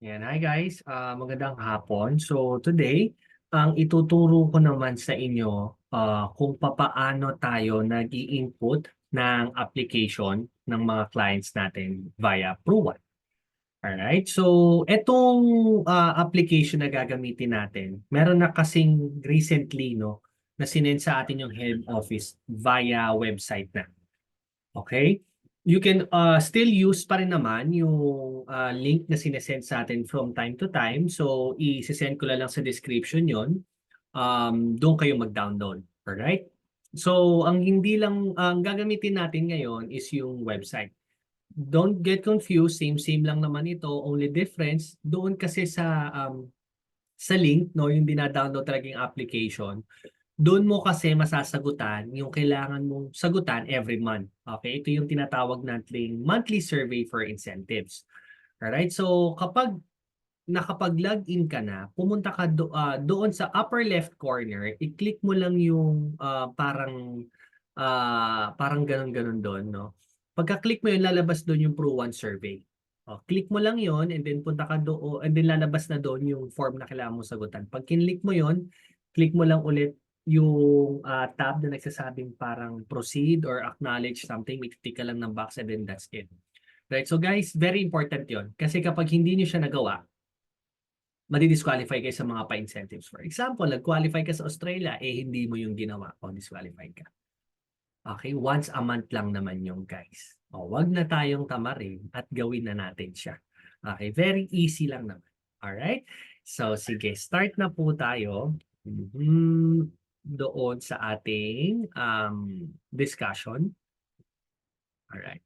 Yan. Hi guys, magandang hapon. So today, ang ituturo ko naman sa inyo kung papaano tayo nag-i-input ng application ng mga clients natin via PruOne. Alright, so etong application na gagamitin natin, meron na kasing recently na sinend sa atin yung head office via website na. Okay? You can still use pa rin naman yung link na sinesend sa atin from time to time. So, i-send ko lang sa description yon. Doon kayo mag-download. Alright? So, ang gagamitin natin ngayon is yung website. Don't get confused. Same lang naman ito. Only difference, doon kasi sa link, no, yung dina-download talagang application, doon mo kasi masasagutan yung kailangan mong sagutan every month. Okay? Ito yung tinatawag nating monthly survey for incentives. Alright? So, kapag nakapag-login ka na, pumunta ka doon sa upper left corner, i-click mo lang yung parang ganun-ganun doon, no? Pagka-click mo yun, lalabas doon yung ProOne survey. Click mo lang yon and then punta ka doon and then lalabas na doon yung form na kailangan mong sagutan. Pag kinlik mo yon, click mo lang ulit yung tab na nagsasabing parang proceed or acknowledge something. May tick ka lang ng box and then that's it. Right? So guys, very important yon. Kasi kapag hindi nyo siya nagawa, madi-disqualify kayo sa mga pa-incentives. For example, nag-qualify ka sa Australia, hindi mo yung ginawa, disqualify ka. Okay, once a month lang naman yung guys. Wag na tayong tamarin at gawin na natin siya. Okay, very easy lang naman. Alright? So, sige, start na po tayo doon sa ating discussion. Alright.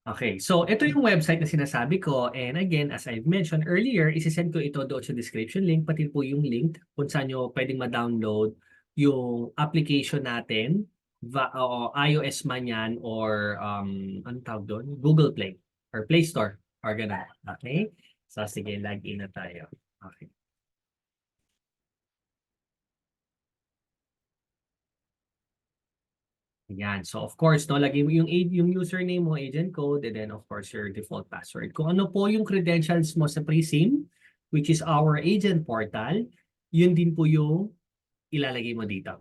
Okay, so ito yung website na sinasabi ko and again, as I've mentioned earlier, isisend ko ito doon sa description link, pati po yung link kung saan nyo pwedeng ma-download yung application natin, iOS man yan or anong tawag doon? Google Play or Play Store or gano'n. Okay? So sige, login na tayo. Okay. Yan. So of course, no, lagay mo yung username mo, agent code, and then of course your default password. Kung ano po yung credentials mo sa PreSim, which is our agent portal, yun din po yung ilalagay mo dito.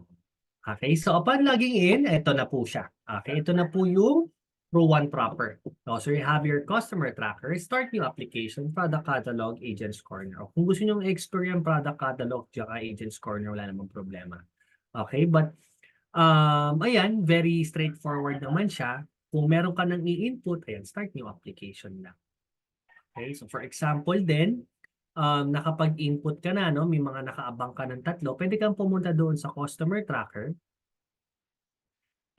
Okay? So upon logging in, ito na po siya. Okay? Ito na po yung ProOne proper. So you have your customer tracker, start new application, product catalog, agent's corner. Kung gusto nyo i-explore yung product catalog tsaka agent's corner, wala namang problema. Okay? But ayan, very straightforward naman siya. Kung meron ka nang i-input, ayan, start new application na. Okay, so for example then, nakapag-input ka na, no? May mga nakaabang ka ng tatlo, pwede kang pumunta doon sa customer tracker.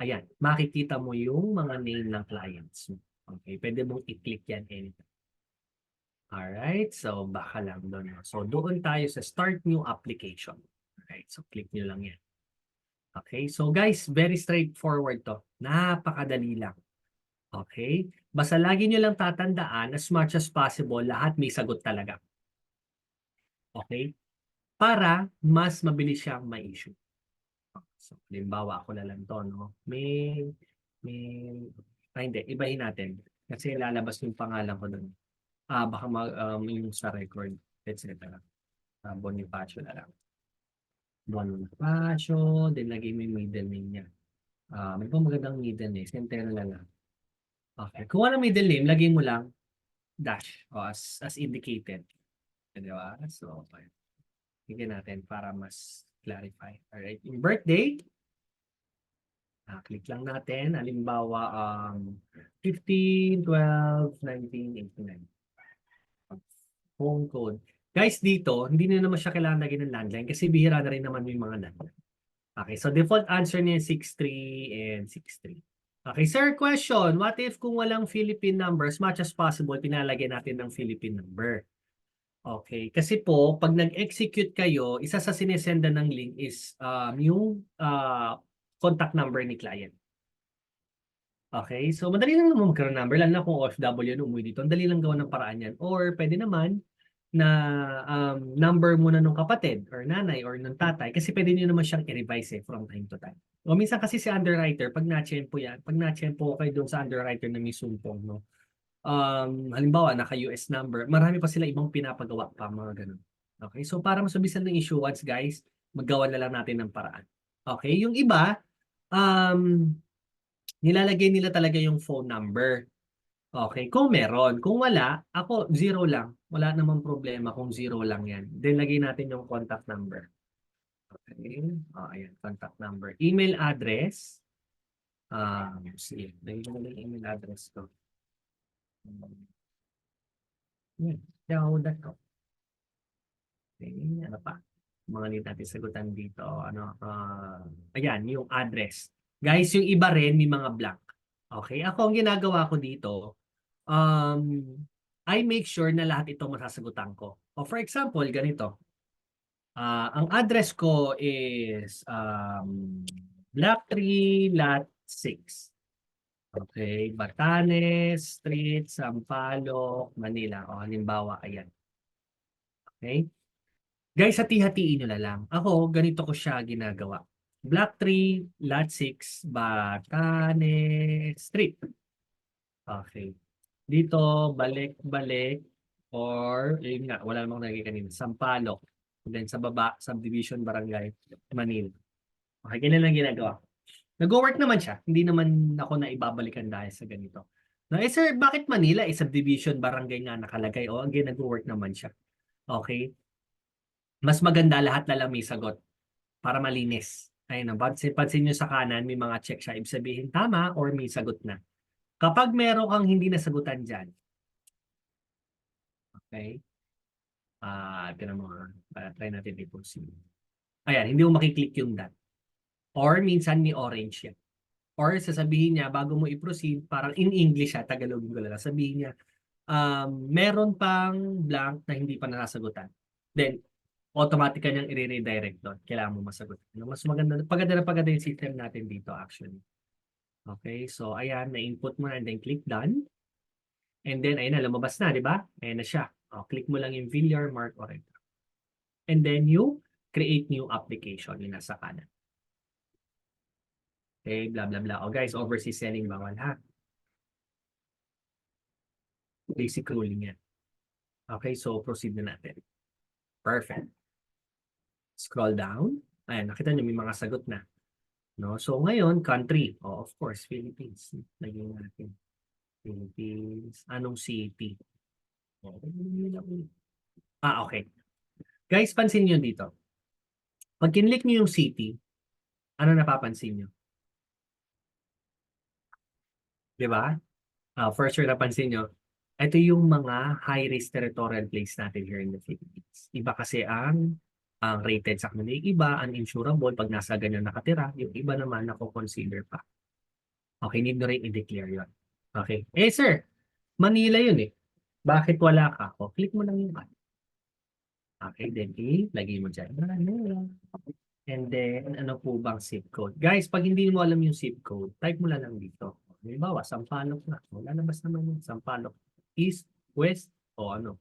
Ayan, makikita mo yung mga name ng clients. Okay, pwede mong i-click yan anytime. Alright, so baka lang doon. So doon tayo sa start new application. Alright, so click nyo lang yan. Okay, so guys, very straightforward to. Napakadali lang. Okay? Basta lagi nyo lang tatandaan, as much as possible, lahat may sagot talaga. Okay? Para mas mabilis siyang ma-issue. So, halimbawa ako na lang to, no? Hindi, ibahin natin. Kasi lalabas yung pangalan ko doon. Baka yung sa record, etc. Bonifacio na lang. Bonifacio, then lagay mo yung middle name niya. May pa magandang middle name, Centeno na lang. Okay. Kung ano middle name, lagay mo lang dash as indicated. Di ba? So, okay. Tignan natin para mas clarify. Alright. Yung birthday, click lang natin. Halimbawa, 15/12/1989. Phone code. Guys, dito, hindi na naman siya kailangan lagyan ng landline kasi bihira na rin naman yung mga landline. Okay, so default answer niya 63 and 63. Okay, sir, question. What if kung walang Philippine number, as much as possible, pinalagyan natin ng Philippine number? Okay, kasi po, pag nag-execute kayo, isa sa sinesenda ng link is yung contact number ni client. Okay, so madali lang naman magkaroon number, lalo na kung OFW na umuwi dito. Ang dali lang gawa ng paraan yan. Or pwede naman na number muna nung kapatid or nanay or nung tatay kasi pwede nyo naman siyang i-revise from time to time. O minsan kasi si underwriter, pag na-tsempo yan, pag na-tsempo kayo doon sa underwriter na may sumpong, no? halimbawa, naka-US number, marami pa sila ibang pinapagawa pa, mga ganun. Okay, so para mas mabilis ng issuance, guys, maggawa na lang natin ng paraan. Okay, yung iba, nilalagay nila talaga yung phone number. Okay, kung meron. Kung wala, ako, zero lang. Wala namang problema kung zero lang yan. Then, lagay natin yung contact number. Okay, ayan, contact number. Email address. Sige, lagay ko na lang yung email address ko. Yan, yahoo.com. Okay, ano pa? Mga need natin sagutan dito. Ayan, yung address. Guys, yung iba rin, may mga blank. Okay, ako ang ginagawa ko dito, um, I make sure na lahat ito masasagutan ko. O for example, ganito. Ang address ko is Block 3, Lot 6. Okay, Batanes Street, Sampaloc, Manila. O halimbawa, ayan. Okay? Guys, hati-hatiin nyo na lang. Ako, ganito ko siya ginagawa. Block 3, Lot 6, Batanes Street. Okay. Dito, balik-balik, or, yun nga, wala namang nagiging kanina, Sampaloc. And then sa baba, Subdivision Barangay, Manila. Okay, ganyan lang ginagawa. Nag-work naman siya. Hindi naman ako na ibabalikan dahil sa ganito. Na, sir, bakit Manila? Subdivision Barangay nga nakalagay. O, again, nag-work naman siya. Okay? Mas maganda lahat na lang may sagot para malinis. Ayun, pansin nyo sa kanan, may mga check siya. Ibig sabihin tama or may sagot na. Kapag meron kang hindi nasagutan dyan, okay? Tinan mo, try natin i-proceed. Ayan, hindi mo makiklik yung dot. Or minsan may orange yan. Or sasabihin niya, bago mo i-proceed, parang in English ha, Tagalogin ko lang, sabihin niya, meron pang blank na hindi pa nasasagutan. Then, automatic ka niyang i-redirect doon. Kailangan mo masagot. Mas maganda, paganda yung system natin dito actually. Okay, so ayan, na-input mo na and then click done. And then, ayun na, lumabas na, di ba? Ayan na siya. Click mo lang yung Villar, Mark, or and then you create new application yung nasa kanan. Okay, blah, blah, blah. Guys, overseas selling bawal ha. Basic ruling yan. Okay, so proceed na natin. Perfect. Scroll down. Ayan, nakita nyo may mga sagot na. No? So ngayon, country. Of course, Philippines. Lagyan natin. Philippines. Anong city? Okay. Guys, pansin nyo dito. Pag kinlik nyo yung city, ano napapansin nyo? Di ba? For sure napansin nyo, ito yung mga high-risk territorial place natin here in the Philippines. Iba kasi ang rated sa kanila. Yung iba, uninsurable pag nasa ganyan nakatira. Yung iba naman, nako-consider pa. Okay, need na rin i-declare yun. Okay. Sir, Manila yun eh. Bakit wala ka? Click mo lang yung add. Okay, then lagay mo dyan. And then, ano po bang zip code? Guys, pag hindi mo alam yung zip code, type mo lang dito. Halimbawa, Sampaloc na. Lalabas naman yung Sampaloc. East, West, o ano.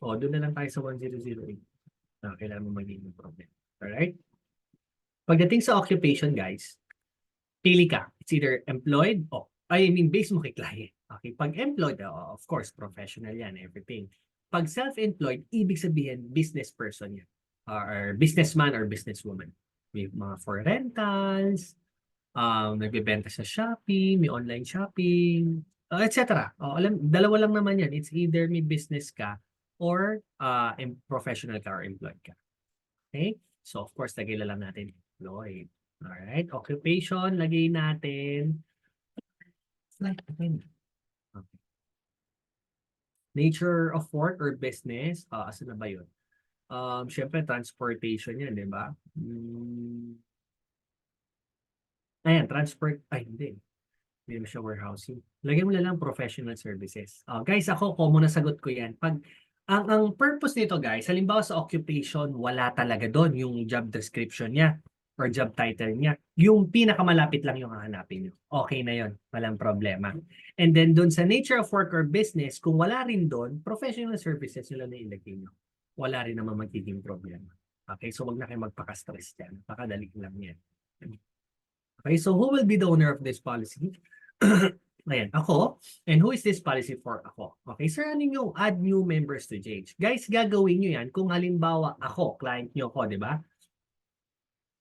Doon na lang tayo sa 1008. Kailangan mo magiging problem. Alright? Pagdating sa occupation, guys, pili ka. It's either employed o, base mo kay client. Okay, pag employed, of course, professional yan, everything. Pag self-employed, ibig sabihin, business person yan. Or businessman or businesswoman. May mga for rentals, nagbebenta sa Shopee, may online shopping, etc. Dalawa lang naman yan. It's either may business ka or professional ka or employed ka. Okay? So, of course, lagay lang natin employed. Alright? Occupation, lagay natin. Okay. Nature of work or business. Asan na ba yun? Siyempre, transportation yan, di ba? Ayan, hindi. Hindi mo siya warehousing. Lagyan mo na lang professional services. Guys, ako, common na sagot ko yan. Ang purpose nito, guys, halimbawa sa occupation, wala talaga doon yung job description niya or job title niya. Yung pinakamalapit lang yung hahanapin nyo. Okay na yon, walang problema. And then doon sa nature of work or business, kung wala rin doon, professional services nyo lang na ilagay nyo. Wala rin naman magiging problema. Okay, so wag na kayo magpaka-stress dyan. Pakadali lang yan. Okay, so who will be the owner of this policy? Ayan, ako. And who is this policy for? Ako. Okay, sir, ano yung add new members to JH? Guys, gagawin nyo yan kung halimbawa ako, client nyo ko, di ba?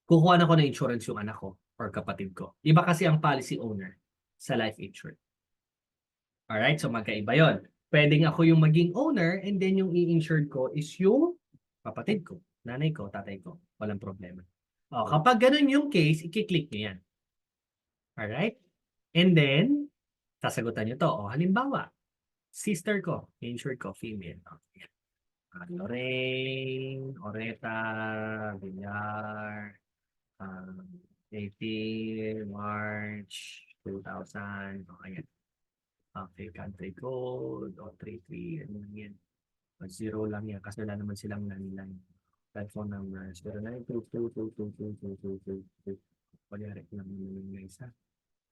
Kukuha na ko ng insurance yung anak ko or kapatid ko. Iba kasi ang policy owner sa life insurance. Alright, so magkaiba yon. Pwedeng ako yung maging owner and then yung i-insured ko is yung kapatid ko, nanay ko, tatay ko. Walang problema. O, kapag ganun yung case, i-click nyo yan. Alright? And then, sasagutan nyo to. O, halimbawa, sister ko, insured ko, female. Okay. Lorraine, Oreta, Villar, 18 March 2000. Okay, okay, country code, 033, ano lang yan. 0 lang yan, kasi wala naman silang landline. Telephone number, 092222222222. Kunyari ko lang naman yung isa.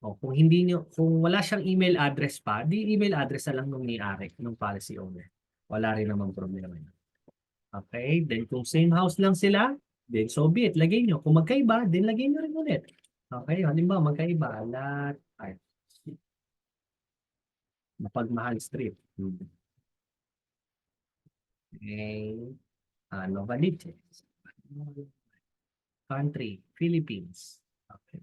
O, kung hindi nyo, kung wala siyang email address pa, di email address na lang nung may-ari, nung policy owner. Wala rin naman problema yun. Okay, then kung same house lang sila, then so be it, lagay nyo. Kung magkaiba, then lagay nyo rin ulit. Okay, halimbawa magkaiba, lahat, ay, Mapagmahal Street. Okay, Novaliches. Country, Philippines. Okay.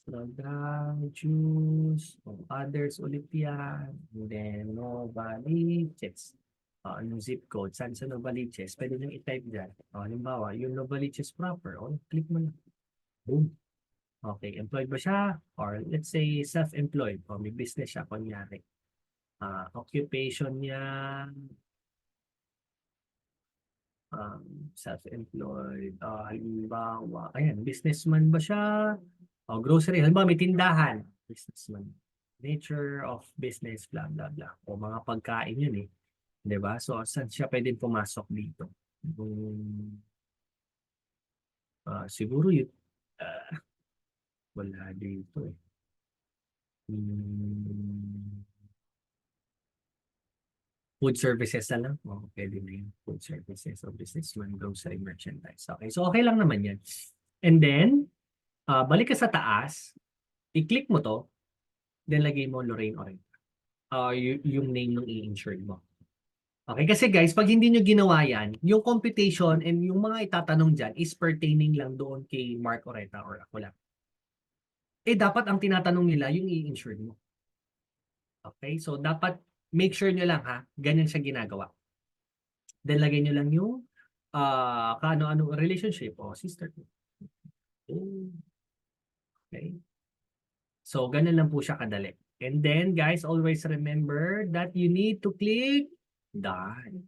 Program, choose, others ulit yan. And then, Novaliches. Anong zip code? Saan sa Novaliches? Pwede nyo i-type dyan. Halimbawa, yung Novaliches proper. Click mo lang. Boom. Okay, employed ba siya? Or let's say self-employed. May business siya, kunyari. Occupation niya, self-employed. Halimbawa, ayan, businessman ba siya? Grocery. Halimbawa, may tindahan. Businessman. Nature of business, blah, blah, blah. O mga pagkain yun eh. Diba? So, saan siya pwedeng pumasok dito? Siguro yun. Wala dito eh. Food services na lang. Pwede na yun. Food services o businessman, grocery merchandise. Okay, so okay lang naman yan. And then, balik ka sa taas, i-click mo to, then lagay mo Lorraine Orenta. Yung name ng i-insured mo. Okay, kasi guys, pag hindi nyo ginawa yan, yung computation and yung mga itatanong dyan is pertaining lang doon kay Mark Oreta or ako lang. Dapat ang tinatanong nila yung i-insured mo. Okay, so dapat make sure nyo lang ha, ganyan siya ginagawa. Then lagay nyo lang yung kaano-ano relationship o sister ko. Okay. So, ganun lang po siya kadali. And then, guys, always remember that you need to click done.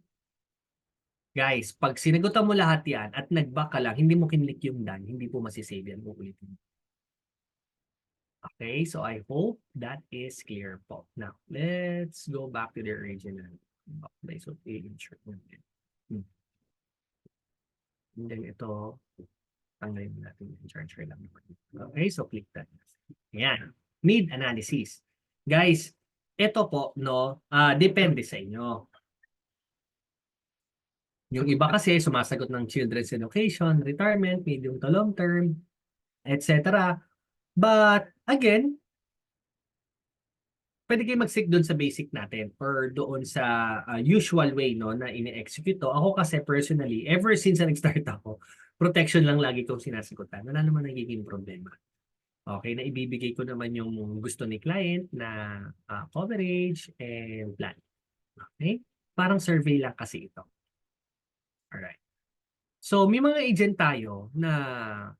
Guys, pag sinagutan mo lahat yan at nag-back ka lang, hindi mo kinlik yung done, hindi po masisave yan. Uulitin. Okay, so I hope that is clear po. Now, let's go back to the original place of insert. And then ito, tanggalin natin yung charger lang. Okay, so click that. Ayan. Need analysis. Guys, ito po, no, depende sa inyo. Yung iba kasi sumasagot ng children's education, retirement, medium to long term, etc. But again, pwede kayo mag-stick doon sa basic natin or doon sa usual way no na ini-execute to. Ako kasi personally, ever since na nag-start ako, protection lang lagi kong sinasagutan. Wala naman nagiging problema. Okay, na ibibigay ko naman yung gusto ni client na coverage and plan. Okay? Parang survey lang kasi ito. Alright. So, may mga agent tayo na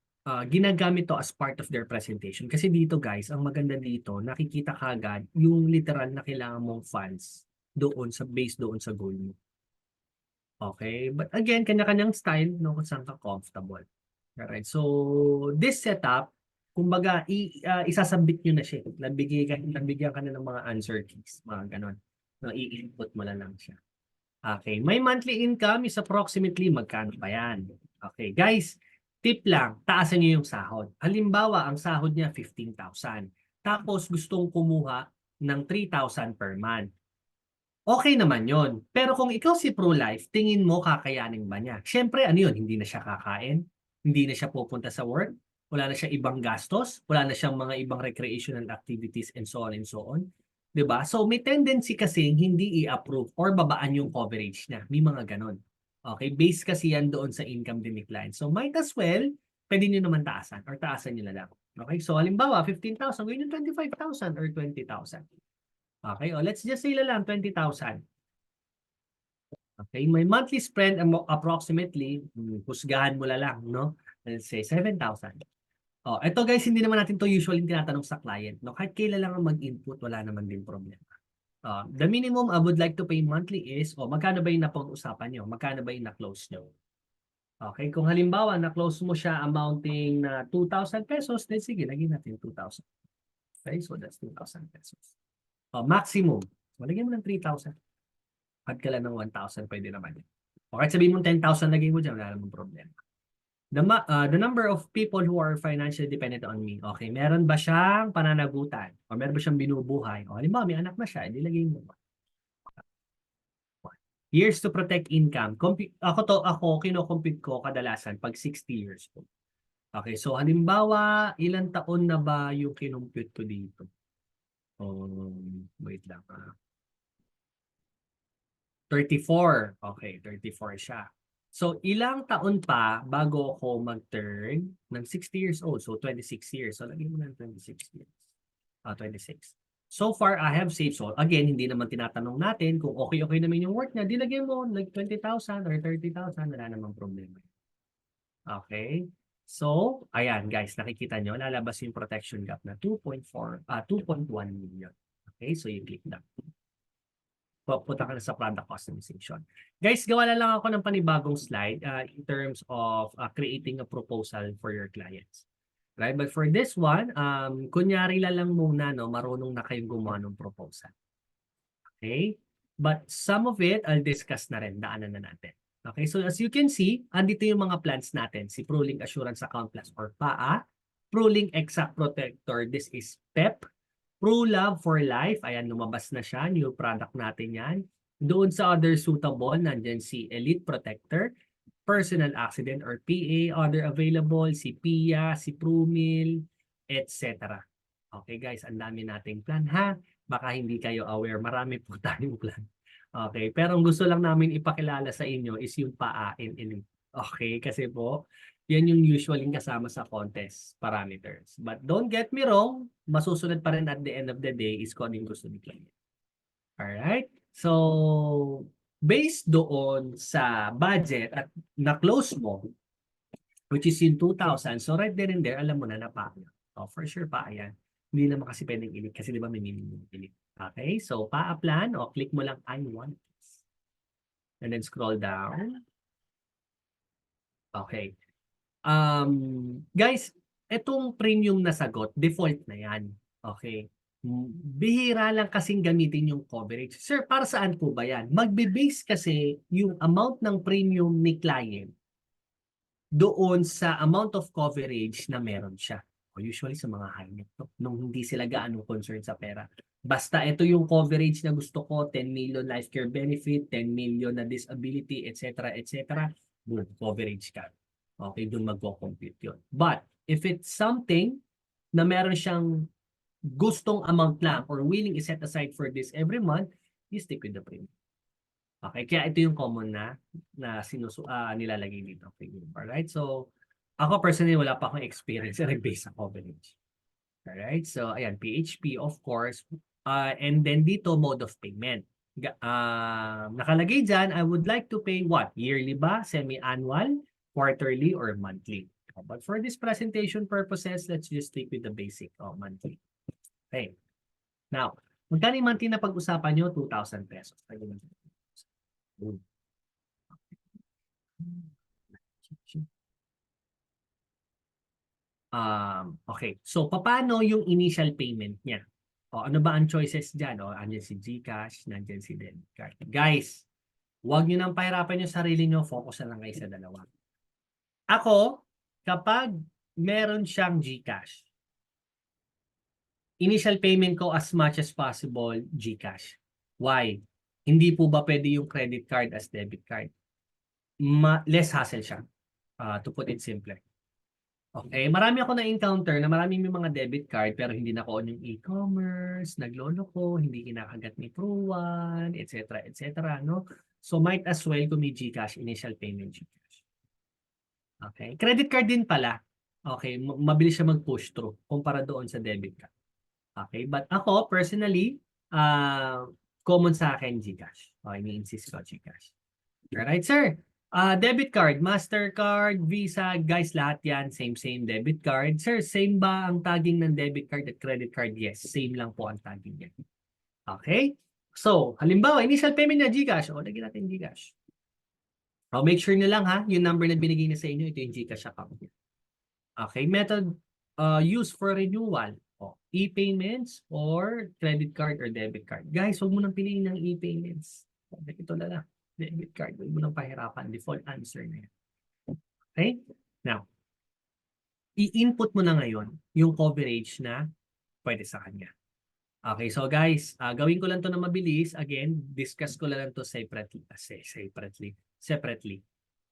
ginagamit to as part of their presentation. Kasi dito guys, ang maganda dito, nakikita kagad yung literal na kailangan mong funds doon sa base doon sa goal mo. Okay? But again, kanya-kanyang style no, kung saan ka comfortable. Alright. So, this setup, kumbaga, isasabit nyo na siya. Nabigyan ka na ng mga answer keys. Mga ganon. No, i-input mo lang siya. Okay. My monthly income is approximately magkano ba yan? Okay. Guys, tip lang, taasan nyo yung sahod. Halimbawa, ang sahod niya 15,000. Tapos gustong kumuha ng 3,000 per month. Okay naman yon. Pero kung ikaw si pro-life, tingin mo kakayanin ba niya? Siyempre, ano yun? Hindi na siya kakain? Hindi na siya pupunta sa work? wala na siyang ibang gastos, wala na siyang mga ibang recreational activities and so on and so on. 'Di ba? So may tendency kasi hindi i-approve or babaan yung coverage niya. May mga ganon. Okay, based kasi yan doon sa income din ni client. So might as well, pwede niyo naman taasan or taasan niyo na lang. Okay, so halimbawa 15,000, gawin yung 25,000 or 20,000. Okay, o let's just say na lang 20,000. Okay, my monthly spend approximately, husgahan mo na lang, no? Let's say 7,000. Oh, ito guys, hindi naman natin to usually tinatanong sa client, no? Kahit kailan lang mag-input, wala naman din problema. The minimum I would like to pay monthly is, magkano ba yung napag-usapan nyo? Magkano ba yung na-close nyo? Okay, kung halimbawa na-close mo siya amounting na 2,000 pesos, then sige, lagyan natin 2,000. Okay, so that's 2,000 pesos. Maximum, lagyan mo ng 3,000. Add ka lang ng 1,000, pwede naman yan. O kahit sabihin mo 10,000 lagay mo dyan, wala namang problema. The number of people who are financially dependent on me. Okay, meron ba siyang pananagutan? O meron ba siyang binubuhay? O halimbawa, may anak na siya, hindi lagay mo. Years to protect income. Ako kino-compute ko kadalasan pag 60 years old. Okay, so halimbawa, ilang taon na ba yung kinompute ko dito? Wait lang. 34. Okay, 34 siya. So, ilang taon pa bago ako mag-turn ng 60 years old? So, 26 years. So, lagyan mo ng 26 years. 26. So far, I have saved. So, again, hindi naman tinatanong natin kung okay naman yung work niya. Di lagyan mo like 20,000 or 30,000. Wala namang problema. Okay? So, ayan guys, nakikita nyo, lalabas yung protection gap na 2.1 million. Okay? So, you click that. Pupunta ka na sa product customization. Guys, gawa na lang ako ng panibagong slide in terms of creating a proposal for your clients. Right? But for this one, kunyari lang muna, no, marunong na kayong gumawa ng proposal. Okay? But some of it, I'll discuss na rin, daanan na natin. Okay? So as you can see, andito yung mga plans natin. Si ProLink Assurance Account Plus or PAA, ProLink Exact Protector, this is PEP, ProLove for Life, ayan, lumabas na siya, new product natin yan. Doon sa other suitable, nandyan si Elite Protector, Personal Accident or PA, other available, si PIA, si ProMil, etc. Okay guys, ang dami nating plan ha. Baka hindi kayo aware, marami po tayong plan. Okay, pero ang gusto lang namin ipakilala sa inyo is yung PAA and Elite. Okay, kasi po, yan yung usually kasama sa contest parameters. But don't get me wrong, masusunod pa rin at the end of the day is kung ano yung gusto ni client. Alright? So, based doon sa budget at na-close mo, which is yung 2,000, so right there and there, alam mo na pa. For sure pa, ayan. Hindi naman kasi pwedeng elite kasi di ba may minimum elite. Okay? So, pa-plan o click mo lang I want this. And then scroll down. Okay. Guys, etong premium na sagot, default na yan. Okay. Bihira lang kasing gamitin yung coverage. Sir, para saan po ba yan? Magbe-base kasi yung amount ng premium ni client doon sa amount of coverage na meron siya. O usually sa mga high net, no? Nung hindi sila gaano concerned sa pera. Basta ito yung coverage na gusto ko, 10 million life care benefit, 10 million na disability, etc. etc. Boom, coverage ka. Okay, doon magko-compute yun. But, if it's something na meron siyang gustong amount lang or willing i-set aside for this every month, you stick with the premium. Okay, kaya ito yung common na nilalagay dito. Alright, so ako personally wala pa akong experience based sa coverage. Alright, so ayan, PHP of course. And then dito, mode of payment. Nakalagay dyan, I would like to pay what? Yearly ba? Semi-annual? Quarterly? Or monthly? But for this presentation purposes, let's just stick with the basic monthly. Okay. Now, magkano yung monthly na pag-usapan nyo? 2,000 pesos. Okay. So, paano yung initial payment niya? Ano ba ang choices dyan? Andyan si GCash, nandyan si debit card. Guys, huwag nyo nang pahirapan yung sarili nyo. Focus na lang kayo sa dalawa. Ako, kapag meron siyang GCash, initial payment ko as much as possible, GCash. Why? Hindi po ba pwede yung credit card as debit card? Less hassle siya, to put it simple. Okay, marami ako na-encounter na maraming may mga debit card pero hindi na-on yung e-commerce, nagloloko, hindi kinakagat ni Pruwan, et cetera, no? So might as well kung may GCash, initial payment GCash. Okay, credit card din pala. Okay, mabilis siya mag-push through kumpara doon sa debit card. Okay, but ako personally, common sa akin GCash. Okay, ni-insist ko GCash. Alright, sir. Debit card, Mastercard, Visa, guys, lahat yan, same debit card. Sir, same ba ang tagging ng debit card at credit card? Yes, same lang po ang tagging yan. Okay? So, halimbawa, initial payment na GCash. O, lagyan natin GCash. O, make sure nyo lang ha, yung number na binigay na sa inyo, ito yung GCash account. Okay, method used for renewal. O, e-payments or credit card or debit card. Guys, huwag mo nang piliin ng e-payments. Ito na lang. Debit card. Huwag mo nang pahirapan. Default answer na yan. Okay? Now, i-input mo na ngayon yung coverage na pwede sa kanya. Okay, so guys, gawin ko lang to na mabilis. Again, discuss ko lang to separately.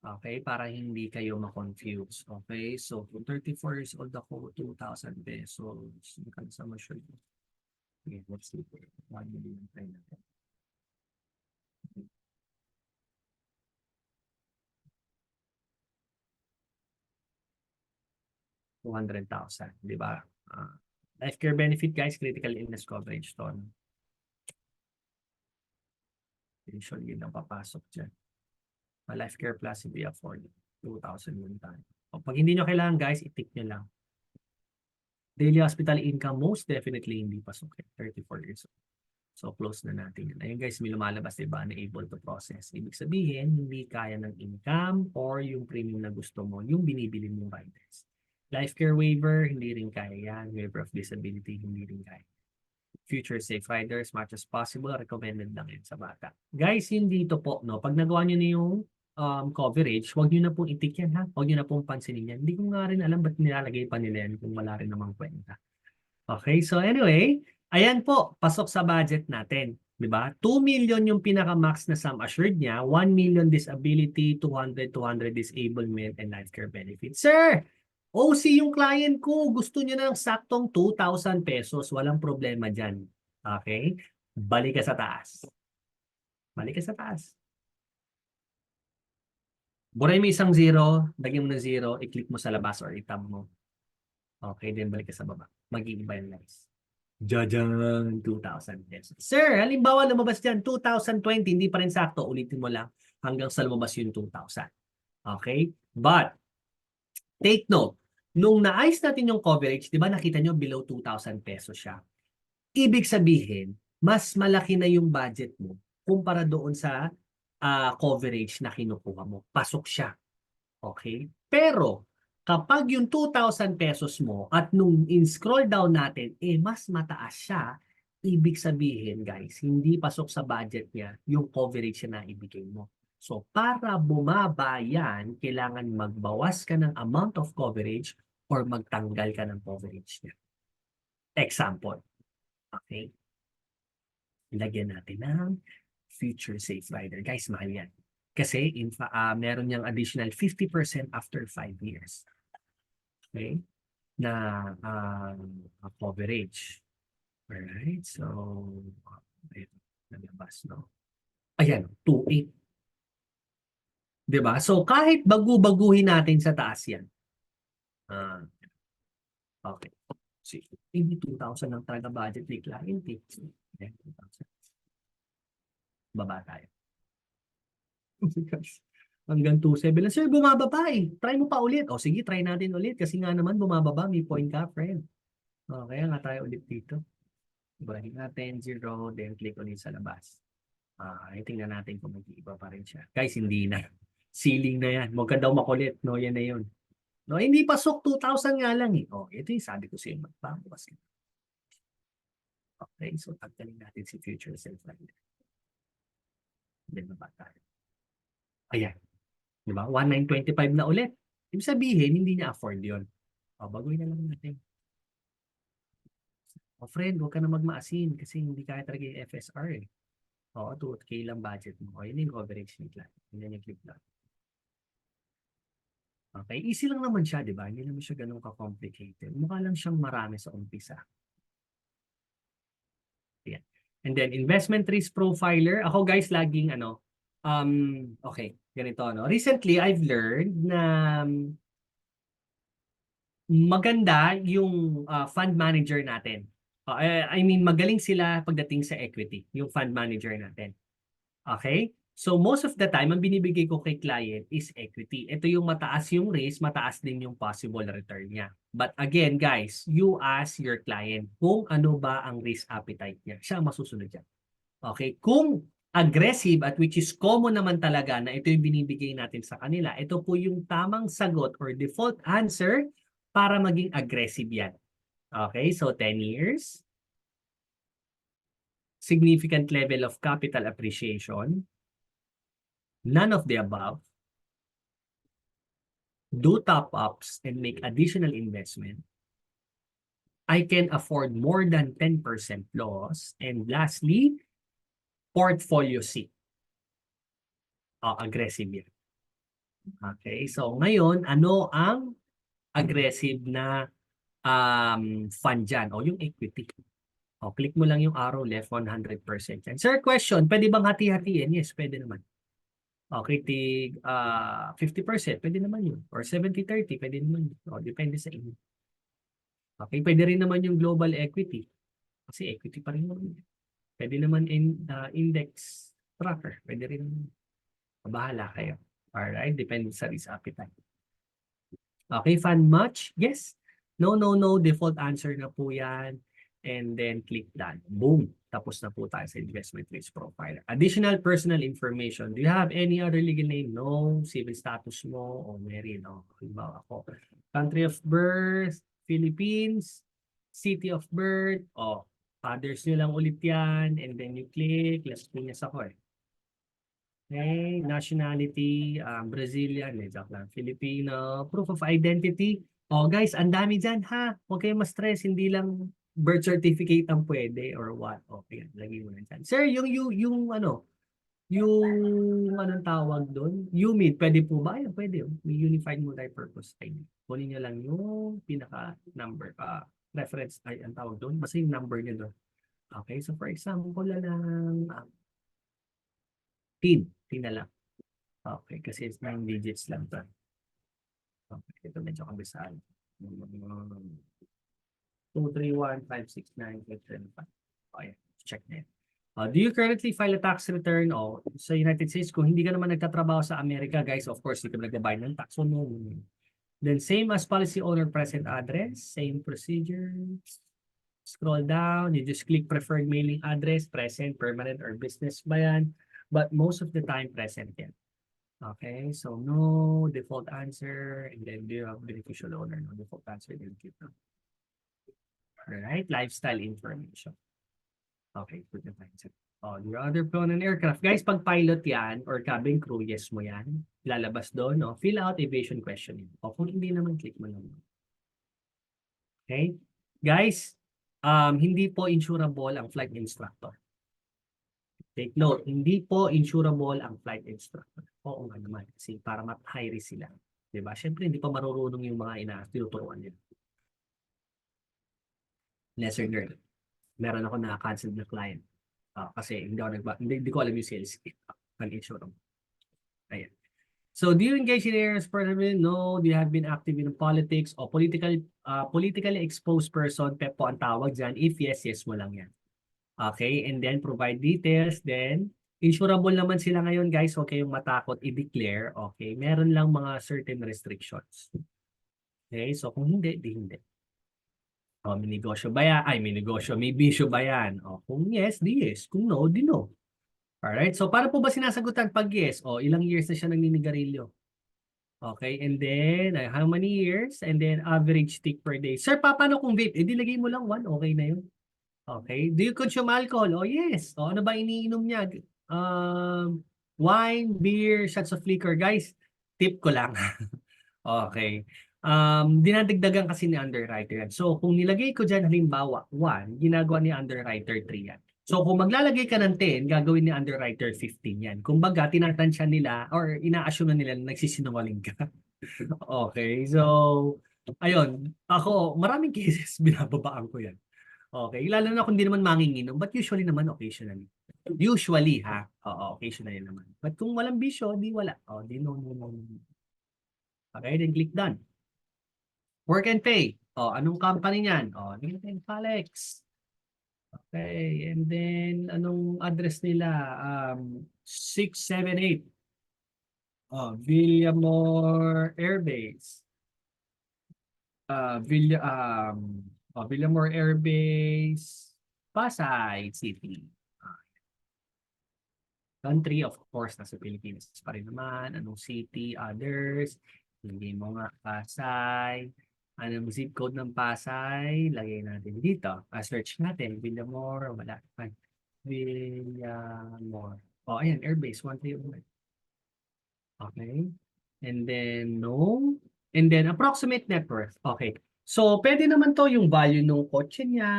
Okay, para hindi kayo ma-confuse. Okay, so kung 34 years old ako, 2,000 pesos. Magkano sa masyado? Okay, let's see. 1 million tayo natin. 200,000, di ba? Life care benefit, guys, critical illness coverage to. Usually, yun ang papasok dyan. Life care plus, hindi afford. 2,000 yun tayo. Pag hindi nyo kailangan, guys, i-tick nyo lang. Daily hospital income, most definitely hindi pasok. 34 years old. So, close na natin yun. Ayun, guys, may lumalabas, diba, na able to process. Ibig sabihin, hindi kaya ng income or yung premium na gusto mo, yung binibili mong riders. Life care waiver, hindi rin kaya yan. Waiver of disability, hindi rin kaya. Future safe riders, much as possible, recommended lang yan sa bata. Guys, yun dito po, no? Pag nagawa nyo na yung coverage, huwag nyo na pong itik yan, ha? Huwag nyo na pong pansinin yan. Hindi ko nga rin alam ba't nilalagay pa nila yan kung wala rin namang kwenta. Okay, so anyway, ayan po, pasok sa budget natin. Diba? 2 million yung pinaka-max na sum assured niya, 1 million disability, 200 disablement, and life care benefits. Sir, OC yung client ko, gusto niya ng saktong 2,000 pesos. Walang problema dyan. Okay? Balik ka sa taas. Balik ka sa taas. Buray mo isang zero, lagyan mo ng zero, i-click mo sa labas or i-tab mo. Okay, then balik ka sa baba. Mag-iiba yung guys. Jajang 2,000 pesos. Sir, halimbawa lumabas dyan, 2020, hindi pa rin sakto. Ulitin mo lang hanggang sa lumabas yung 2,000. Okay? But, take note, nung naayos natin yung coverage, di ba nakita nyo below 2,000 pesos siya? Ibig sabihin, mas malaki na yung budget mo kumpara doon sa coverage na kinukuha mo. Pasok siya. Okay? Pero, kapag yung 2,000 pesos mo at nung in-scroll down natin, mas mataas siya, ibig sabihin, guys, hindi pasok sa budget niya yung coverage na ibigay mo. So, para bumaba yan, kailangan magbawas ka ng amount of coverage or magtanggal ka ng coverage niya. Example. Okay? Lagyan natin ng future safe rider. Guys, mahal yan. Kasi meron niyang additional 50% after 5 years. Okay? Na coverage. Alright? So, ayun, nalabas, no? Ayan, 2.8. Diba? So, kahit bagu-baguhin natin sa taas yan. Okay. See, hindi 2,000 lang talaga budget ni client. Ayan, 2,000. Baba tayo. Hanggang 2.7 lang. Sir, bumababa eh. Try mo pa ulit. O sige, try natin ulit. Kasi nga naman bumababa. May point ka, friend. O, kaya nga tayo ulit dito. Ibahin natin 0, then click ulit sa labas. Tingnan natin kung mag-iiba pa rin siya. Guys, hindi na. Ceiling na yan. Huwag ka daw makulit. No, yan na yun. No, hindi pasok. 2,000 nga lang eh. O, ito yung sabi ko sa'yo. Magpapawas ka. Okay, so tagtalin natin si future self-rider. Then baba tayo. Ayan. Diba? 1,925 na ulit. Ibig sabihin, hindi niya afford yun. O, baguhin na lang natin. O, friend, huwag ka na magmaasin kasi hindi kaya talaga yung FSR eh. O, 2K lang budget mo. O, yun yung coverage ni client. Yun yung click lang. Okay, easy lang naman siya, 'di ba? Hindi naman siya gano'n ka-complicated. Mukha lang siyang marami sa umpisa. Ayan. And then investment risk profiler. Ako guys, laging okay, ganito, no? Recently, I've learned na maganda yung fund manager natin. I mean, magaling sila pagdating sa equity, yung fund manager natin. Okay? So most of the time, ang binibigay ko kay client is equity. Ito yung mataas yung risk, mataas din yung possible return niya. But again, guys, you ask your client kung ano ba ang risk appetite niya. Siya ang masusunod dyan. Okay? Kung aggressive at which is common naman talaga na ito yung binibigay natin sa kanila, ito po yung tamang sagot or default answer para maging aggressive yan. Okay? So 10 years, significant level of capital appreciation, none of the above, do top-ups and make additional investment, I can afford more than 10% loss, and lastly, portfolio C. Aggressive yan. Okay, so ngayon, ano ang aggressive na fund dyan? O yung equity. Click mo lang yung arrow left, 100% yan. Sir, question, pwede bang hati-hatiin? Yes, pwede naman. Okay, 50%, pwede naman yun. Or 70-30, pwede naman yun. Depende sa inyo. Okay, pwede rin naman yung global equity. Kasi equity pa rin naman. Pwede naman index tracker. Pwede rin. Bahala kayo. Alright, depende sa risk appetite. Okay, fund match? Yes. No, no, no. Default answer na po yan. And then click done. Boom. Tapos na po tayo sa investment risk profile. Additional personal information. Do you have any other legal name? No. Civil status mo? O married? No. Halimbawa ako. Country of birth? Philippines. City of birth? Others nyo lang ulit yan. And then you click. Las Piñas ako eh. Okay, nationality, Brazilian, joke lang, Filipino, proof of identity. Guys, ang dami dyan ha. Huwag kayong ma-stress, hindi lang birth certificate ang pwede or what. Okay, lagay mo na dyan. Sir, yung anong tawag doon? UMID, pwede po ba? Ayun, pwede. May Unified Multi-Purpose ID. Kunin nyo lang yung pinaka-number, reference, ang tawag doon. Basta yung number nyo doon. Okay, so for example, lang, PIN na lang. Okay, kasi it's 9 digits lang to. Okay, ito medyo kabisaan. 231-569-575. Okay, check na yun. Do you currently file a tax return? Sa United States, kung hindi ka naman nagtatrabaho sa Amerika, guys, of course, hindi ka nagbabayad ng tax. So, no. Then, same as policy owner present address, same procedure. Scroll down, you just click preferred mailing address, present, permanent, or business ba yan? But most of the time, present yan. Okay, so no default answer, and then do you have beneficial owner? No default answer, then keep them. Alright, lifestyle information. Okay, put the answer. Your other plane and aircraft. Guys, pag pilot yan, or cabin crew, yes mo yan. Lalabas doon, no? Fill out aviation question. Kung hindi naman, click mo lang. Okay? Guys, hindi po insurable ang flight instructor. Take note, hindi po insurable ang flight instructor. Oo nga naman, kasi para high risk sila. Diba? Siyempre, hindi pa marurunong yung mga tinuturuan nila. Lesser learn. Meron ako na-cancel na client. Kasi hindi ko alam yung sales kit. Insurable. Ayan. So, do you engage in areas personally? No. Do you have been active in politics o politically exposed person? PEP po ang tawag dyan. If yes, yes mo lang yan. Okay, and then provide details. Then, insurable naman sila ngayon, guys. Huwag kayong matakot i-declare. Okay, meron lang mga certain restrictions. Okay, so kung hindi, di hindi. May negosyo ba yan? May negosyo, may bisyo ba yan? Kung yes, di yes. Kung no, di no. Alright, so para po ba sinasagutan pag yes? Ilang years na siya naninigarilyo? Okay, and then, how many years? And then, average stick per day. Sir, paano kung vape? Di lagay mo lang 1, okay na yun. Okay. Do you consume alcohol? Yes. Ano ba iniinom niya? Wine, beer, shots of liquor. Guys, tip ko lang. Okay. Dinadagdagan kasi ni underwriter yan. So, kung nilagay ko dyan, halimbawa, 1, ginagawa ni underwriter 3 yan. So, kung maglalagay ka ng 10, gagawin ni underwriter 15 yan. Kung baga, tinatansya nila or ina-assume nila na nagsisinungaling ka. Okay, so ayun, ako maraming cases binababaan ko 'yan. Okay, lalo na kung 'di naman manginginom, but usually naman occasionally. Usually ha, oo, occasionally naman. But kung walang bisyo, 'di wala. Oh, 'di no, no, no. No. Okay, then click done. Work and pay. Oh, anong company niyan? Oh, LinkedIn Palex. Okay, and then anong address nila? 678. Oh, Villamor Air Base. Villamor Air Base, Pasay City. Country, of course, nasa Pilipinas pa rin naman. Anong city, others. Hindi mo nga Pasay. Anong zip code ng Pasay? Lagay natin dito. Search natin. Villamor, wala. Villamor. Oh, ayan, airbase, 131. Okay. And then, no. And then, approximate net worth. Okay. So, pwede naman to yung value ng kotse niya,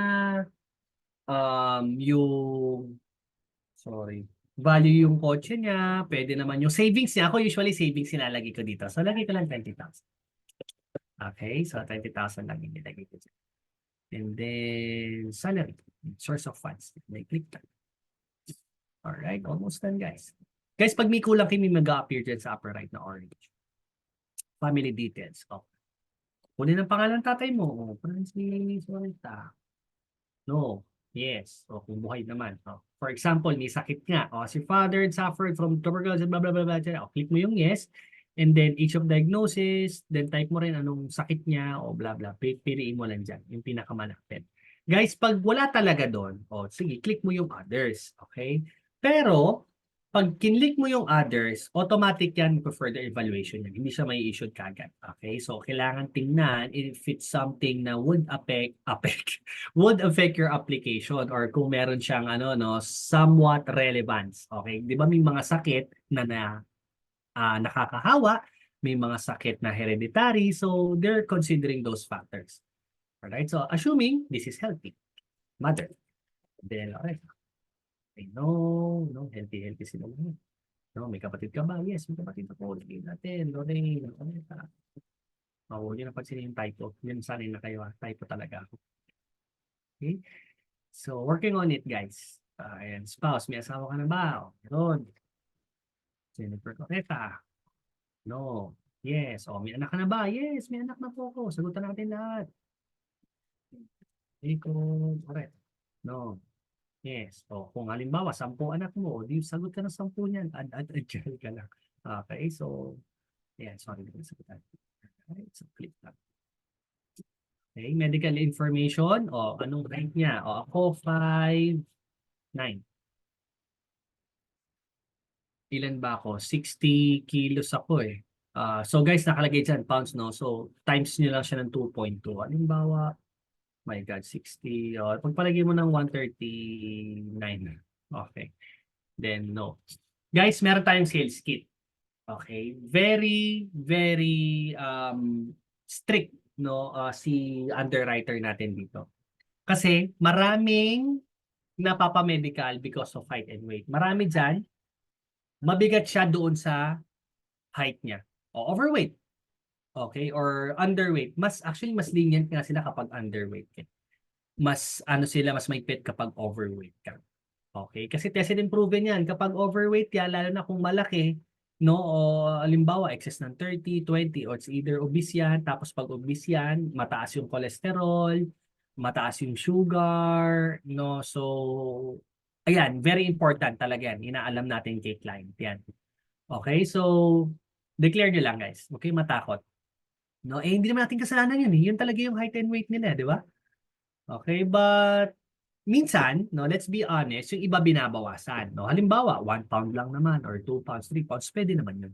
yung, sorry, value yung kotse niya, pwede naman yung savings niya. Ako usually savings nilalagay ko dito. So, lagay ko lang 20,000. Okay, so 20,000 lang yung nilagay ko dyan. And then, salary, source of funds. May click lang. Alright, almost done guys. Guys, pag may kulang kayo, may mag-appear dyan sa upper right na orange. Family details. Oh. Kunin ang pangalan ng tatay mo. Oh, Francis Orita. No. Yes. O, kung buhay naman. O, for example, may sakit nga. O, si father suffered from tuberculosis, blah, blah, blah, blah. O, click mo yung yes. And then, each of diagnosis. Then, type mo rin anong sakit niya. O, blah, blah. Piliin mo lang dyan. Yung pinakamalapit. Guys, pag wala talaga doon, o, sige, click mo yung others. Okay? Pero, pag kinlik mo yung others, automatic yan for further evaluation yan. Hindi siya may issued kagad. Okay? So, kailangan tingnan if it's something na would would affect your application or kung meron siyang somewhat relevance. Okay? Di ba may mga sakit na nakakahawa, may mga sakit na hereditary, so they're considering those factors. Alright? So, assuming this is healthy. Mother. Then, okay. No, healthy sila. No, may kapatid ka ba? Yes, may kapatid ako. Lagyan natin, Lorraine. Huwag niyo napansin yung typo. Yun sanay na kayo. Typo talaga ako. Okay? So, working on it, guys. And spouse, may asawa ka na ba? Meron. Jennifer Correta. No. Yes. May anak ka na ba? Yes, may anak na po ako. Sagutan natin lahat. Iko, correct. No. Yes. Kung halimbawa, 10 anak mo, di sagot ka ng 10 niyan. Add ka lang. Okay, so, yeah, sorry. Right, so, click lang. Okay, medical information. Anong rank niya? Ako, 5'9". Ilan ba ako? 60 kilos ako eh. So guys, nakalagay dyan, pounds, no? So, times nyo lang siya ng 2.2. Halimbawa, my God, 60. Pagpalagay mo ng 139. Okay. Then, no. Guys, meron tayong sales kit. Okay. Very, very strict, no? Si underwriter natin dito. Kasi maraming napapamedical because of height and weight. Marami dyan, mabigat siya doon sa height niya. O overweight. Okay? Or underweight. Actually, mas lenient nga sila kapag underweight. Mas mas maipit kapag overweight ka. Okay? Kasi tested and proven yan. Kapag overweight yan, lalo na kung malaki, no, o halimbawa excess ng 30, 20, or it's either obese yan, tapos pag obese yan, mataas yung cholesterol, mataas yung sugar, no, so ayan, very important talaga yan. Inaalam natin kay client yan. Okay, so declare nyo lang guys. Okay, matakot. No, hindi naman natin kasalanan yun eh. Yun talaga yung height and weight nila, di ba? Okay, but minsan, no, let's be honest, yung iba binabawasan. No? Halimbawa, 1 pound lang naman or 2 pounds, 3 pounds, pwede naman yun.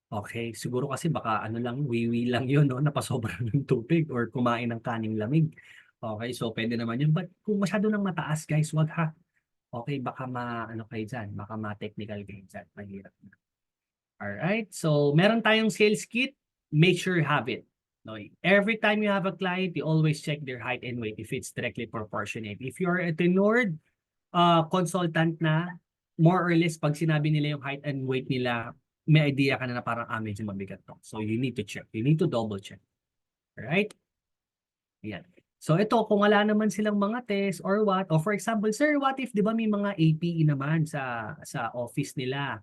Okay, siguro kasi baka lang, wiwi lang yun, no? Napasobra ng tubig or kumain ng kaning lamig. Okay, so pwede naman yun. But kung masyado nang mataas, guys, wag ha. Okay, baka kayo dyan, baka ma-technical kayo dyan. Mahirap na. Alright, so meron tayong sales kit. Make sure you have it. No, every time you have a client, you always check their height and weight if it's directly proportionate. If you're a tenured consultant na, more or less, pag sinabi nila yung height and weight nila, may idea ka na parang medyo mabigat to. So you need to check. You need to double check. Alright? Ayan. So ito, kung wala naman silang mga test or what, or for example, sir, what if, di ba may mga APE naman sa office nila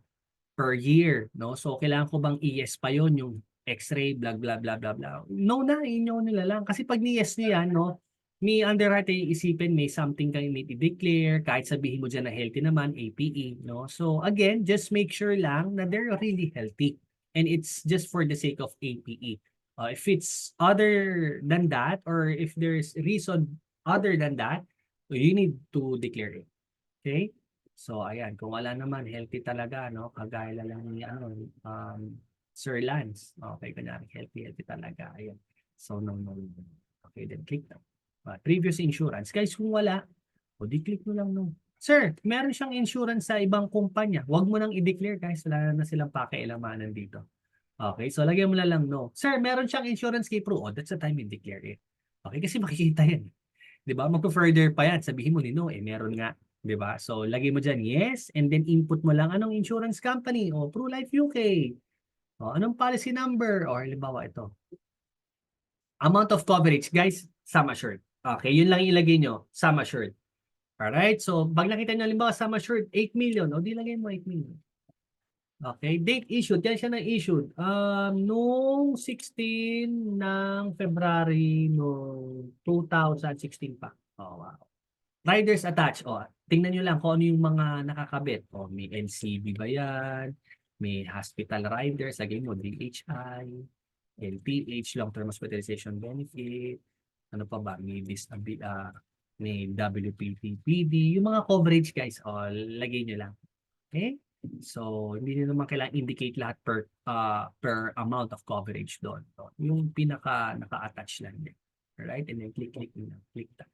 per year, no? So kailangan ko bang i-yes pa yon yung X-ray, blah, blah, blah, blah, blah. No na, inyo nila lang. Kasi pag ni-yes nyo yan, no, may underwriter isipin may something kayo need i-declare, kahit sabihin mo dyan na healthy naman, APE, no? So again, just make sure lang na they're really healthy. And it's just for the sake of APE. If it's other than that, or if there's reason other than that, you need to declare it. Okay? So ayan, kung wala naman, healthy talaga, no? Kagaya lang ni Sir Lance. Okay, kunyari, healthy talaga. Ayan. So, no. Okay, then click na. Previous insurance. Guys, kung wala, di-click mo lang, no. Sir, meron siyang insurance sa ibang kumpanya. Huwag mo nang i-declare, guys. Wala na silang pakialamanan dito. Okay, so lagyan mo na lang no. Sir, meron siyang insurance kay Pro. That's the time you declare it. Okay, kasi makikita yan. 'Di ba? Magpo-further pa yan. Sabihin mo ni no, meron nga. 'Di ba? So, lagay mo diyan yes, and then input mo lang anong insurance company o Pro Life UK. O, anong policy number? O, halimbawa ito. Amount of coverage, guys, sum assured. Okay, yun lang ilagay nyo, sum assured. Alright, so pag nakita nyo, halimbawa, sum assured, 8 million. O, di lagay mo 8 million. Okay, date issued. Yan siya na issued. Noong 16 ng February no 2016 pa. Oh, wow. Riders attached. Oh, tingnan nyo lang kung ano yung mga nakakabit. Oh, may NCB ba yan? May hospital riders. Lagay mo, DHI, LTH, long-term hospitalization benefit. Ano pa ba? May WPTPD. Yung mga coverage, guys. Oh, lagay nyo lang. Okay? So, hindi nyo naman kailangan indicate lahat per amount of coverage doon. So, yung pinaka naka-attach lang din. Alright? And then click nyo. Click that.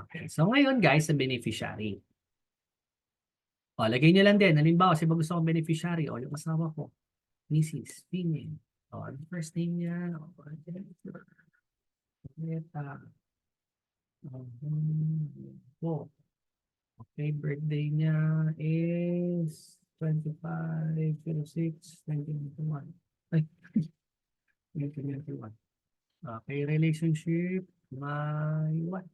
Okay. So, ngayon guys, sa beneficiary. O, lagay nyo lang din. Halimbawa, kasi gusto kong beneficiary, o yung asawa ko, Mrs. Female. O, ano first name niya? O, okay, birthday niya is 25/06/2021. Ay, 2021. Okay, relationship, my what?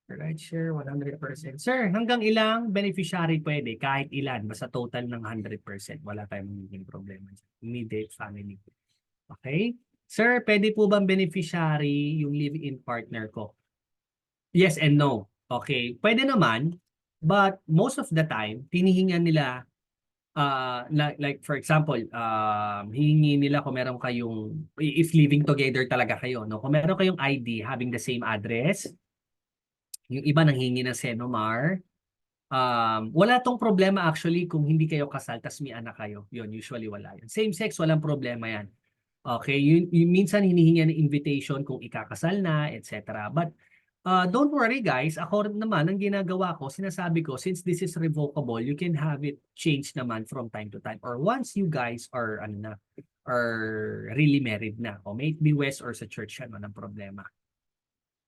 Right share, 100%. Sir, hanggang ilang beneficiary pwede? Kahit ilan, basta total ng 100%. Wala tayong magiging problema. Immediate family. Okay? Sir, pwede po bang beneficiary yung live-in partner ko? Yes and no. Okay, pwede naman, but most of the time, tinihingan nila, like for example, hihingi nila kung meron kayong, if living together talaga kayo, no? Kung meron kayong ID having the same address, yung iba nanghingi ng Senomar, wala tong problema actually kung hindi kayo kasal tas may anak kayo. Yun, usually wala yun. Same sex, walang problema yan. Okay, yun minsan hinihingi ng invitation kung ikakasal na, etc. But don't worry guys, ako naman, ang ginagawa ko, sinasabi ko, since this is revocable, you can have it changed naman from time to time. Or once you guys are, are really married na. O may it be West or sa church, walang problema.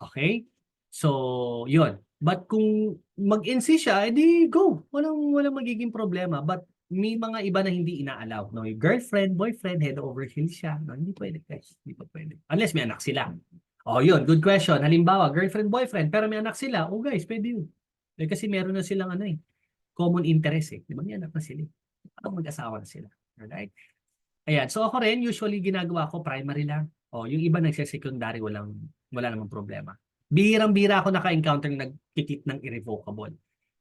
Okay? So, yun. But kung mag-insist siya, edi go. Walang magiging problema. But may mga iba na hindi inaalaw. No? Yung girlfriend, boyfriend, head over heels siya. No? Hindi pwede guys. Hindi pa pwede. Unless may anak sila. Oh, yun. Good question. Halimbawa, girlfriend, boyfriend, pero may anak sila. Oh guys, pwede yun. Kasi meron na silang common interest eh. Di ba may anak na sila? Parang mag-asawa na sila. Alright? Ayan. So ako rin, usually ginagawa ko primary lang. Oh, yung iba nagse-secondary, wala namang problema. Bihirang-bihira ako naka-encounter ng nagkikit ng irrevocable.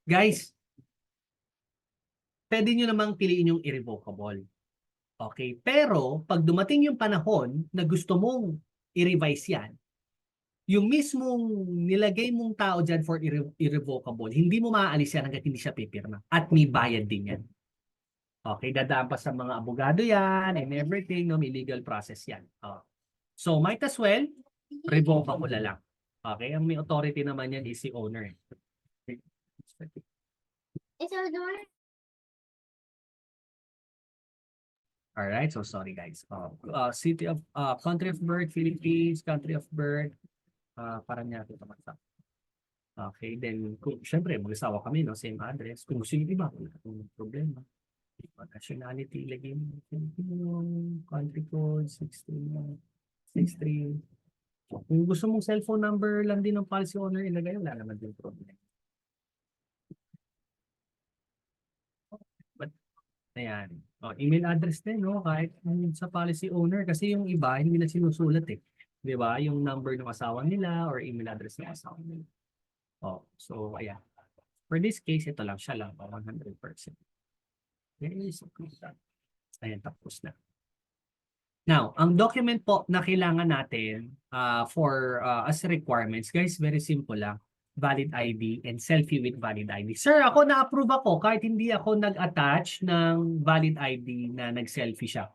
Guys, pwede nyo namang piliin yung irrevocable. Okay? Pero, pag dumating yung panahon na gusto mong i-revise yan, yung mismong nilagay mong tao dyan for irrevocable, hindi mo maaalis yan hanggat hindi siya pipirma. At may bayad din yan. Okay? Dadaan pa sa mga abogado yan and everything. No? May legal process yan. So, might as well, revocable na lang. Okay, ang may authority naman yan is si owner. It's our door. Alright, so sorry guys. City of, country of birth, Philippines, country of birth, Parañaque, Tamatsa. Okay, then, syempre, mag-asawa kami, no? Same address. Kung gusto yung iba, wala akong problema. Nationality, lagay mo. Filipino, country code, 63. Kung gusto mong cellphone number lang din ng policy owner ilagay, wala naman din problem. But, ayan. O, email address din, no? Kahit sa policy owner. Kasi yung iba, hindi na sinusulat eh. Di ba? Yung number ng asawa nila or email address ng asawa nila. O, so, ayan. For this case, ito lang siya lang. 100%. Yes, okay. Ayan, tapos na. Now, ang document po na kailangan natin as requirements, guys, very simple lang. Valid ID and selfie with valid ID. Sir, ako na-approve ako kahit hindi ako nag-attach ng valid ID na nag-selfie siya.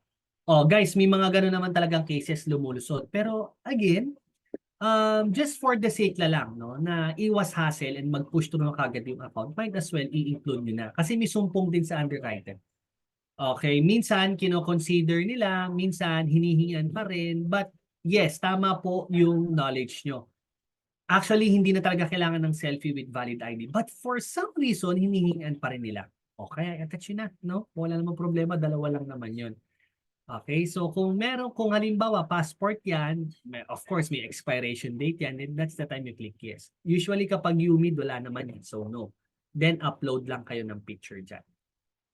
Oh, guys, may mga gano'n naman talagang cases lumulusot. Pero again, just for the sake na lang, no, na iwas hassle and mag-push through na kagad yung account, might as well i-include nyo na. Kasi may sumpong din sa underwriter. Okay, minsan kino-consider nila, minsan hinihingan pa rin, but yes, tama po yung knowledge nyo. Actually, hindi na talaga kailangan ng selfie with valid ID, but for some reason, hinihingan pa rin nila. Okay, attach yun na, no? Wala namang problema, dalawa lang naman yun. Okay, so kung halimbawa passport yan, of course may expiration date yan, then that's the time you click yes. Usually kapag UMID, wala naman yan, so no. Then upload lang kayo ng picture dyan.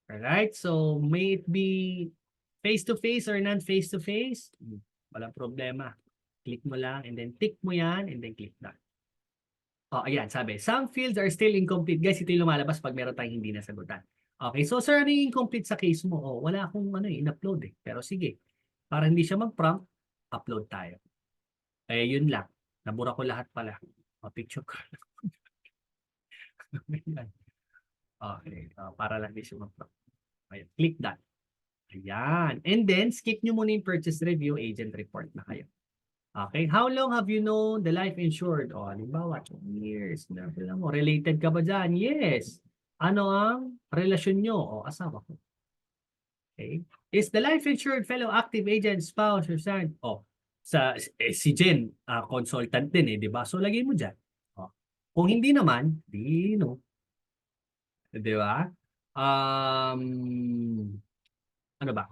Alright, so may it be face-to-face or non-face-to-face, walang problema. Click mo lang and then tick mo yan and then click na. Oh, ayan, sabi, some fields are still incomplete. Guys, ito yung lumalabas pag meron tayong hindi nasagutan. Okay, so sir, ano yung incomplete sa case mo? Oh, wala akong in-upload eh. Pero sige, para hindi siya mag-prompt, upload tayo. Eh, yun lang. Nabura ko lahat pala. O, picture ko. Okay, para lang di siya mag-prompt. Ayan, click that. Ayan. And then, skip nyo muna yung purchase review, agent report na kayo. Okay, how long have you known the life insured? O, halimbawa, 2 years. Related ka ba dyan? Yes. Ano ang relasyon nyo? O, asawa ko. Okay. Is the life insured fellow active agent, spouse, or son? O, si Jen, consultant din eh, di ba? So, lagay mo dyan. O. Kung hindi naman, di, no. Di ba? Ano ba?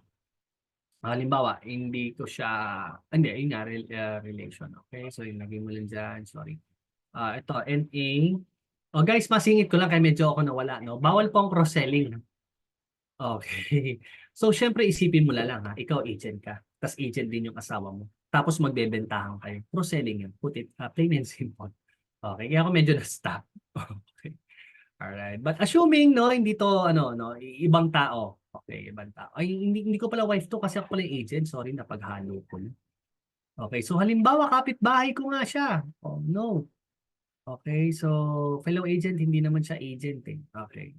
Halimbawa, hindi ko siya, hindi, yun nga, relation. Okay, so yung lagay mo lang dyan, sorry. Ito, NA. Oh guys, masingit ko lang kaya medyo ako nawala, no? Bawal pong cross-selling. Okay. So, syempre isipin mo lang ha, ikaw agent ka, tapos agent din yung asawa mo. Tapos magbebentahan kayo. Cross-selling yun. Put it plain and simple. Okay, kaya ako medyo na-stop. Okay. Alright. But assuming, no, hindi to, ibang tao. Okay, ibang tao. Ay, hindi ko pala wife to kasi ako pala yung agent. Sorry, napaghalo ko. Okay, so halimbawa, kapitbahay ko nga siya. Oh, no. Okay, so fellow agent, hindi naman siya agent eh. Okay.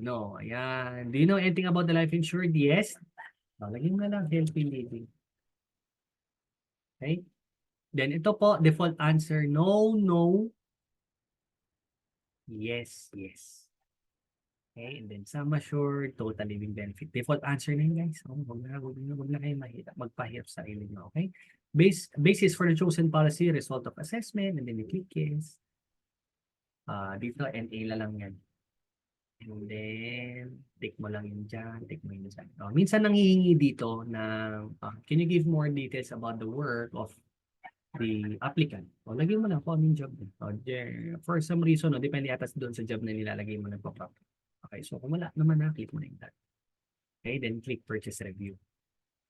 No, ayan. Do you know anything about the life insured? Yes. Lagyan mo na lang, healthy living. Okay. Then ito po, default answer, no, no. Yes, yes. Okay, and then sum assured, total living benefit. Default answer na yun, guys. Wag na kayo magpahirap sa sarili nyo, okay? Basis for the chosen policy, result of assessment, and then you click yes. Dito, NA la lang yan. And then, tick mo lang yun dyan, tick mo yun dyan. Minsan nanghihingi dito na, can you give more details about the work of the applicant? Lagyan mo lang kung anong job. For some reason, depende atas doon sa job na nilalagay mo nagpa-prop. Okay, so kung wala naman na, click mo na yung that. Okay, then click purchase review.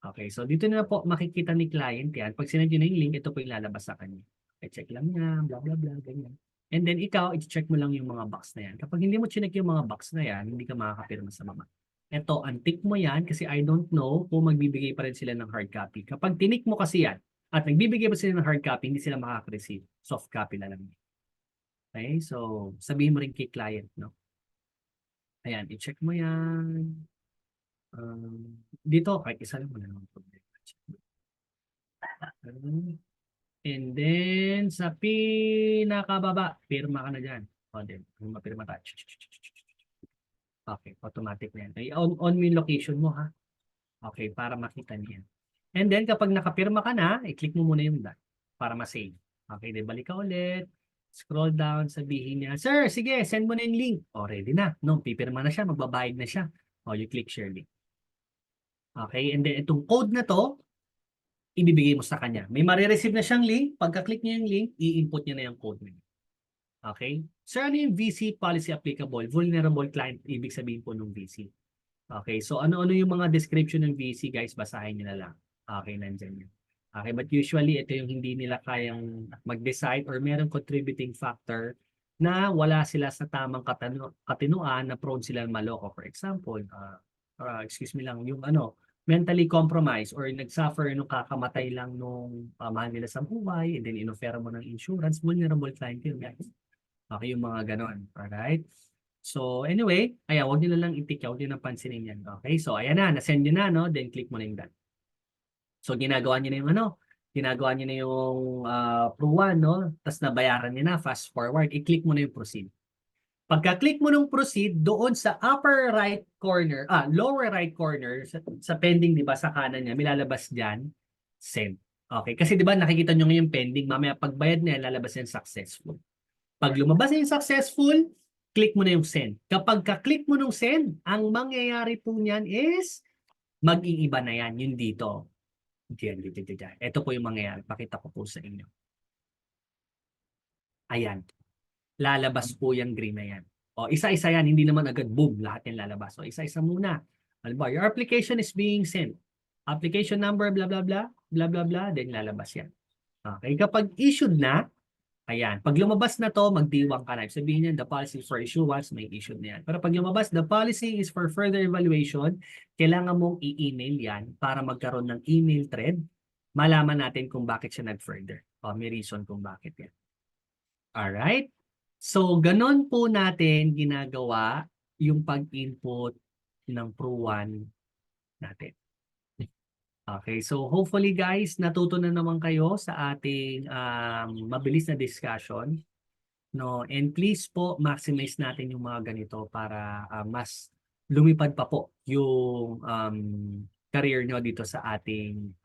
Okay, so dito na po makikita ni client yan. Pag sinend nyo na yung link, ito po yung lalabas sa kanya. Okay, check lang niya, blah, blah, blah, ganyan. And then ikaw, i-check mo lang yung mga box na yan. Kapag hindi mo chinek yung mga box na yan, hindi ka makakapirma sa mama. Ito, untick mo yan kasi I don't know kung magbibigay pa rin sila ng hard copy. Kapag tinik mo kasi yan, at nagbibigay pa sila ng hard copy, hindi sila makaka-receive. Soft copy na lang. Okay, so sabihin mo rin kay client, no? Ayan, i-check mo yan. Dito, kahit isa lang, wala namang problema. And then, sa pinakababa, pirma ka na dyan. O, din, mapirma tayo. Okay, automatic na yan. On mo yung location mo, ha? Okay, para makita niya. And then, kapag nakapirma ka na, i-click mo muna yung that para ma-save. Okay, then balik ka ulit. Scroll down, sabihin niya, sir, sige, send mo na yung link. O, ready na. No, pipirma na siya, magbabayad na siya. O, you click share link. Okay, and then itong code na to, ibibigay mo sa kanya. May marireceive na siyang link. Pagka-click niya yung link, i-input niya na yung code niya. Okay? So, ano yung VC policy applicable? Vulnerable client, ibig sabihin po ng VC. Okay, so ano-ano yung mga description ng VC, guys? Basahin niyo na lang. Okay, nandyan yun. Okay, but usually, ito yung hindi nila kayang mag-decide or merong contributing factor na wala sila sa tamang katinuan na prone sila maloko. For example, excuse me lang, yung mentally compromised or nag-suffer nung kakamatay lang nung mahal nila sa buhay, and then inofera mo ng insurance, vulnerable client yun, guys. Okay, yung mga ganon. Alright? So, anyway, ayan, huwag nyo na lang i-tick, huwag nyo na pansinin yan. Okay, so ayan na, na-send nyo na, no? Then click mo na yung done. So, ginagawa nyo na yung ginagawa nyo na yung Pro1, no? Tapos nabayaran nyo na, fast forward, i-click mo na yung proceed. Pagka-click mo ng proceed, doon sa upper right corner, lower right corner, sa pending, di ba, sa kanan niya, may lalabas dyan, send. Okay, kasi di ba, nakikita nyo ngayon pending, mamaya pagbayad na yan, lalabas yan successful. Pag lumabas na yung successful, click mo na yung send. Kapag ka-click mo ng send, ang mangyayari po niyan is mag-iiba na yan, yun dito. Diyan. Ito po yung mangyayari. Pakita ko po sa inyo. Ayan. Lalabas po yung green na yan. O, isa-isa yan. Hindi naman agad boom, lahat yan lalabas. O, isa-isa muna. Halimbawa, your application is being sent. Application number, blah, blah, blah, blah, blah, blah, then lalabas yan. Okay, kapag issued na, ayan, pag lumabas na to, magdiwang ka na. Sabihin niya, the policy is for issuance, may issued na yan. Pero pag lumabas, the policy is for further evaluation, kailangan mong i-email yan para magkaroon ng email thread. Malaman natin kung bakit siya nag-further. O, may reason kung bakit yan. Alright? So, ganon po natin ginagawa yung pag-input ng Pro1 natin. Okay, so hopefully guys, natuto na naman kayo sa ating mabilis na discussion. No? And please po, maximize natin yung mga ganito para mas lumipad pa po yung career nyo dito sa ating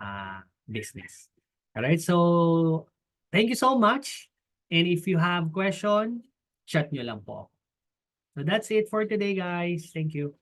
business. Alright, so thank you so much. And if you have question, chat nyo lang po. So that's it for today, guys. Thank you.